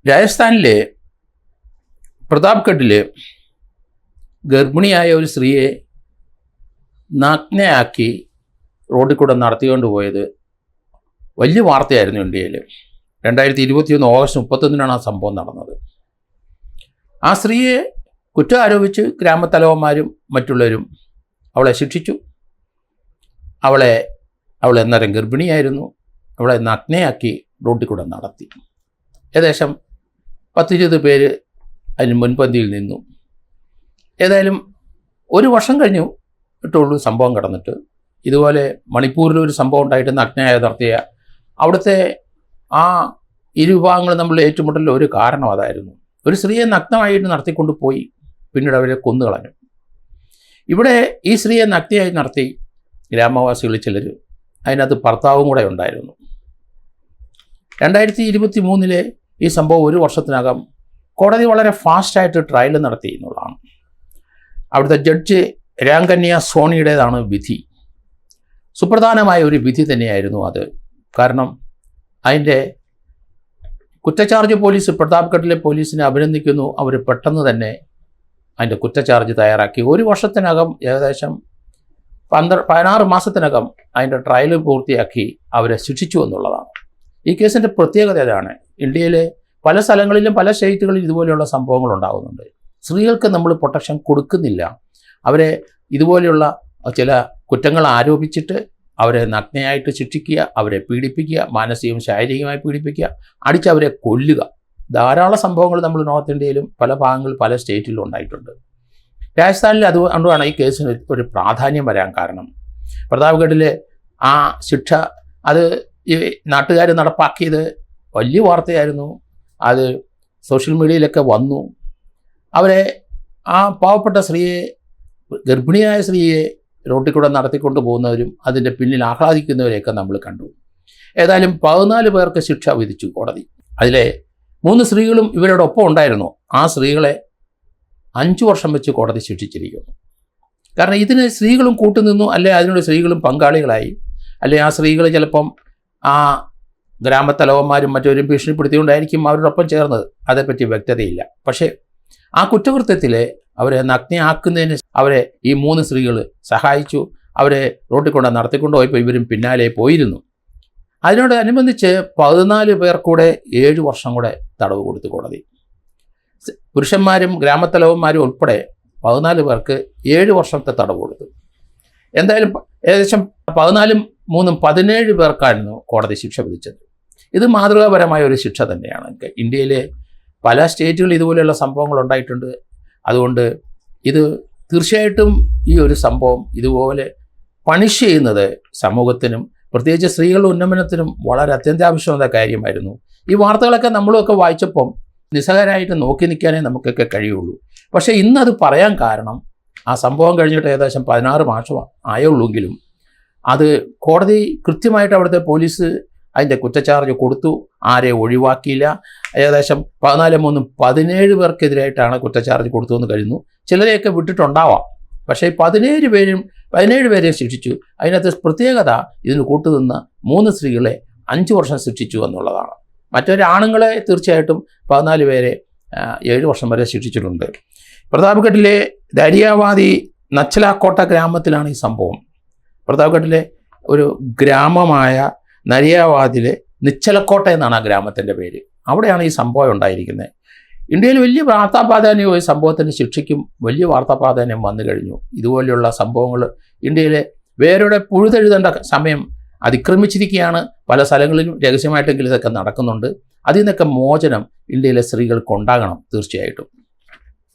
രാജസ്ഥാനിലെ പ്രതാപ്ഗഡിൽ ഗർഭിണിയായ ഒരു സ്ത്രീയെ നഗ്നയാക്കി റോഡിൽ കൂടെ നടത്തിക്കൊണ്ട് പോയത് വലിയ വാർത്തയായിരുന്നു ഇന്ത്യയിൽ. 2021 ഓഗസ്റ്റ് 31 ആ സംഭവം നടന്നത്. ആ സ്ത്രീയെ കുറ്റം ആരോപിച്ച് ഗ്രാമത്തലവന്മാരും മറ്റുള്ളവരും അവളെ ശിക്ഷിച്ചു. അവൾ അന്നേരം ഗർഭിണിയായിരുന്നു. അവളെ നഗ്നയാക്കി റോഡിൽ കൂടെ നടത്തി. ഏകദേശം 10-20 പേര് അതിന് മുൻപന്തിയിൽ നിന്നു. ഏതായാലും ഒരു വർഷം കഴിഞ്ഞിട്ടുള്ളൂ സംഭവം കടന്നിട്ട്. ഇതുപോലെ മണിപ്പൂരിലൊരു സംഭവം ഉണ്ടായിട്ട് നഗ്നയായി നടത്തിയ അവിടുത്തെ ആ ഇരുവിഭാഗങ്ങൾ തമ്മിൽ ഏറ്റുമുട്ടലിൽ ഒരു കാരണം അതായിരുന്നു. ഒരു സ്ത്രീയെ നഗ്നമായിട്ട് നടത്തിക്കൊണ്ട് പോയി, പിന്നീട് അവരെ കൊന്നുകളഞ്ഞു. ഇവിടെ ഈ സ്ത്രീയെ നഗ്നയായി നടത്തി ഗ്രാമവാസികളിൽ ചിലർ, അതിനകത്ത് ഭർത്താവും കൂടെ ഉണ്ടായിരുന്നു. 2023 ഈ സംഭവം ഒരു വർഷത്തിനകം കോടതി വളരെ ഫാസ്റ്റായിട്ട് ട്രയൽ നടത്തി എന്നുള്ളതാണ്. അവിടുത്തെ ജഡ്ജ് രാംകന്യ സോണിയുടേതാണ് വിധി. സുപ്രധാനമായ ഒരു വിധി തന്നെയായിരുന്നു അത്. കാരണം അതിൻ്റെ കുറ്റച്ചാർജ് പോലീസ് പ്രതാപ്ഗഡിലെ പോലീസിനെ അഭിനന്ദിക്കുന്നു. അവർ പെട്ടെന്ന് തന്നെ അതിൻ്റെ കുറ്റച്ചാർജ് തയ്യാറാക്കി. ഒരു വർഷത്തിനകം ഏകദേശം 16 മാസത്തിനകം അതിൻ്റെ ട്രയൽ പൂർത്തിയാക്കി അവരെ ശിക്ഷിച്ചു എന്നുള്ളതാണ്. ഈ കേസിൻ്റെ പ്രത്യേകത അതാണ്. ഇന്ത്യയിലെ പല സ്ഥലങ്ങളിലും പല സ്റ്റേറ്റുകളിലും ഇതുപോലെയുള്ള സംഭവങ്ങൾ ഉണ്ടാകുന്നുണ്ട്. സ്ത്രീകൾക്ക് നമ്മൾ പ്രൊട്ടക്ഷൻ കൊടുക്കുന്നില്ല. അവരെ ഇതുപോലെയുള്ള ചില കുറ്റങ്ങൾ ആരോപിച്ചിട്ട് അവരെ നഗ്നയായിട്ട് ശിക്ഷിക്കുക, അവരെ പീഡിപ്പിക്കുക, മാനസികവും ശാരീരികമായി പീഡിപ്പിക്കുക, അടിച്ചവരെ കൊല്ലുക. ധാരാളം സംഭവങ്ങൾ നമ്മൾ നോർത്ത് ഇന്ത്യയിലും പല ഭാഗങ്ങളിൽ പല സ്റ്റേറ്റിലും ഉണ്ടായിട്ടുണ്ട്. രാജസ്ഥാനിൽ അതുകൊണ്ടാണ് ഈ കേസിന് ഒരു പ്രാധാന്യം വരാൻ കാരണം. പ്രതാപ്ഗഡിലെ ആ ശിക്ഷ അത് ഈ നാട്ടുകാർ നടപ്പാക്കിയത് വലിയ വാർത്തയായിരുന്നു. അത് സോഷ്യൽ മീഡിയയിലൊക്കെ വന്നു. അവരെ ആ പാവപ്പെട്ട സ്ത്രീയെ, ഗർഭിണിയായ സ്ത്രീയെ റോട്ടിൽ കൂടെ നടത്തിക്കൊണ്ട് പോകുന്നവരും അതിൻ്റെ പിന്നിൽ ആഹ്ലാദിക്കുന്നവരെയൊക്കെ നമ്മൾ കണ്ടു. ഏതായാലും 14 പേർക്ക് ശിക്ഷ വിധിച്ചു കോടതി. അതിലെ 3 സ്ത്രീകളും ഇവരോടൊപ്പം ഉണ്ടായിരുന്നു. ആ സ്ത്രീകളെ 5 വർഷം വെച്ച് കോടതി ശിക്ഷിച്ചിരിക്കുന്നു. കാരണം ഇതിന് സ്ത്രീകളും കൂട്ടുനിന്നു, അല്ലെ അതിനോട് സ്ത്രീകളും പങ്കാളികളായി, അല്ലെ ആ സ്ത്രീകൾ ചിലപ്പം ആ ഗ്രാമത്തലവന്മാരും മറ്റവരും ഭീഷണിപ്പെടുത്തിക്കൊണ്ടായിരിക്കും അവരോടൊപ്പം ചേർന്നത്. അതേപ്പറ്റി വ്യക്തതയില്ല. പക്ഷേ ആ കുറ്റകൃത്യത്തിൽ അവരെ നഗ്നയാക്കുന്നതിന് അവരെ ഈ 3 സ്ത്രീകൾ സഹായിച്ചു. അവരെ റോട്ടിൽ കൊണ്ട് നടത്തിക്കൊണ്ട് പോയപ്പോൾ ഇവരും പിന്നാലെ പോയിരുന്നു. അതിനോടനുബന്ധിച്ച് 14 പേർ കൂടെ 7 വർഷം കൂടെ തടവ് കൊടുത്തു കോടതി. പുരുഷന്മാരും ഗ്രാമത്തലവന്മാരും ഉൾപ്പെടെ 14 പേർക്ക് 7 വർഷത്തെ തടവ് കൊടുത്തു. എന്തായാലും ഏകദേശം 14 3 17 പേർക്കായിരുന്നു കോടതി ശിക്ഷ വിധിച്ചത്. ഇത് മാതൃകാപരമായ ഒരു ശിക്ഷ തന്നെയാണ്. ഇന്ത്യയിലെ പല സ്റ്റേറ്റുകളിൽ ഇതുപോലെയുള്ള സംഭവങ്ങൾ ഉണ്ടായിട്ടുണ്ട്. അതുകൊണ്ട് ഇത് തീർച്ചയായിട്ടും ഈ ഒരു സംഭവം ഇതുപോലെ പണിഷ് ചെയ്യുന്നത് സമൂഹത്തിനും പ്രത്യേകിച്ച് സ്ത്രീകളുടെ ഉന്നമനത്തിനും വളരെ അത്യന്താപേക്ഷിതമായ കാര്യമായിരുന്നു. ഈ വാർത്തകളൊക്കെ നമ്മളൊക്കെ വായിച്ചപ്പം നിസ്സഹായരായിട്ട് നോക്കി നിൽക്കാനേ നമുക്കൊക്കെ കഴിയുള്ളൂ. പക്ഷേ ഇന്നത് പറയാൻ കാരണം ആ സംഭവം കഴിഞ്ഞിട്ട് ഏകദേശം 16 മാസം ആയുള്ളൂവെങ്കിലും അത് കോടതി കൃത്യമായിട്ട് അവിടുത്തെ പോലീസ് അതിൻ്റെ കുറ്റച്ചാർജ് കൊടുത്തു. ആരെ ഒഴിവാക്കിയില്ല. ഏകദേശം 14 17 പേർക്കെതിരായിട്ടാണ് കുറ്റച്ചാർജ് കൊടുത്തുവെന്ന് കഴിഞ്ഞു. ചിലരെയൊക്കെ വിട്ടിട്ടുണ്ടാവാം. പക്ഷേ 17 പേരെ ശിക്ഷിച്ചു. അതിനകത്ത് പ്രത്യേകത ഇതിന് കൂട്ടുനിന്ന 3 സ്ത്രീകളെ 5 വർഷം ശിക്ഷിച്ചു എന്നുള്ളതാണ്. മറ്റൊരാണുങ്ങളെ തീർച്ചയായിട്ടും 14 പേരെ 7 വർഷം വരെ ശിക്ഷിച്ചിട്ടുണ്ട്. പ്രതാപ്ഗഡിലെ ദരിയാവാദി നച്ചലാക്കോട്ട ഗ്രാമത്തിലാണ് ഈ സംഭവം. പ്രതാപ്ഗഡിലെ ഒരു ഗ്രാമമായ നരിയാവാദിലെ നിച്ചലക്കോട്ട എന്നാണ് ആ ഗ്രാമത്തിൻ്റെ പേര്. അവിടെയാണ് ഈ സംഭവം ഉണ്ടായിരിക്കുന്നത്. ഇന്ത്യയിൽ വലിയ വാർത്താ പ്രാധാന്യവും ഈ സംഭവത്തിൻ്റെ ശിക്ഷയ്ക്കും വലിയ വാർത്താ പ്രാധാന്യം വന്നു കഴിഞ്ഞു. ഇതുപോലെയുള്ള സംഭവങ്ങൾ ഇന്ത്യയിലെ വേരുടെ പുഴുതെഴുതേണ്ട സമയം അതിക്രമിച്ചിരിക്കുകയാണ്. പല സ്ഥലങ്ങളിലും രഹസ്യമായിട്ടെങ്കിലും ഇതൊക്കെ നടക്കുന്നുണ്ട്. അതിൽ നിന്നൊക്കെ മോചനം ഇന്ത്യയിലെ സ്ത്രീകൾക്ക് ഉണ്ടാകണം തീർച്ചയായിട്ടും.